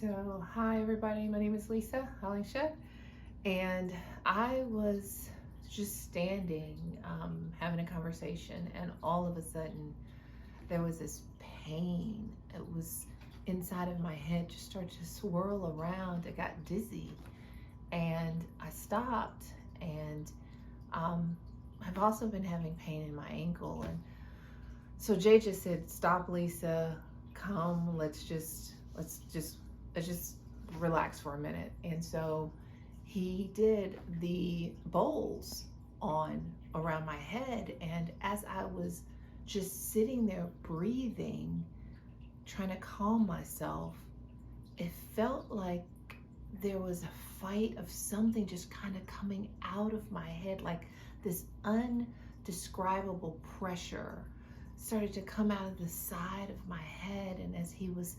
So, hi everybody, my name is Lisa Hollingshed, and I was just standing having a conversation, and all of a sudden there was this pain. It was inside of my head, just started to swirl around. I got dizzy, and I stopped, and um, I've also been having pain in my ankle. And so Jay just said, "Stop, Lisa. Come. Let's just relax for a minute." And so he did the bowls on around my head. And as I was just sitting there breathing, trying to calm myself, it felt like there was a fight of something just kind of coming out of my head, like this undescribable pressure started to come out of the side of my head. And as he was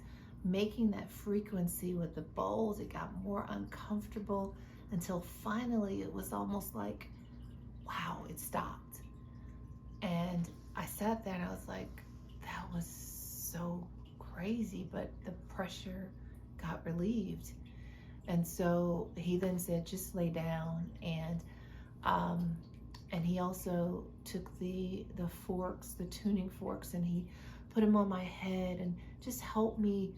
making that frequency with the bowls, it got more uncomfortable until finally it was almost like, wow, it stopped. And I sat there and I was like, that was so crazy, but the pressure got relieved. And so he then said, just lay down. And he also took the forks, the tuning forks, and he put them on my head and just helped me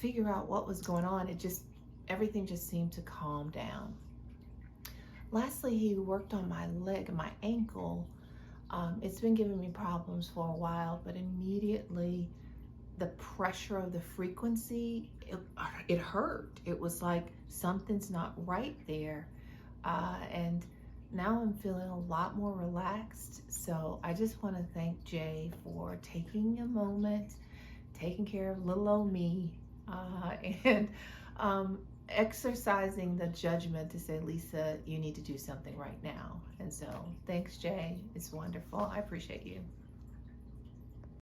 figure out what was going on. Everything just seemed to calm down. Lastly, he worked on my leg, my ankle. It's been giving me problems for a while, but immediately the pressure of the frequency, it hurt. It was like something's not right there. And now I'm feeling a lot more relaxed. So I just want to thank Jay for taking a moment, taking care of little old me, and exercising the judgment to say, Lisa, you need to do something right now. And so thanks, Jay. It's wonderful. I appreciate you.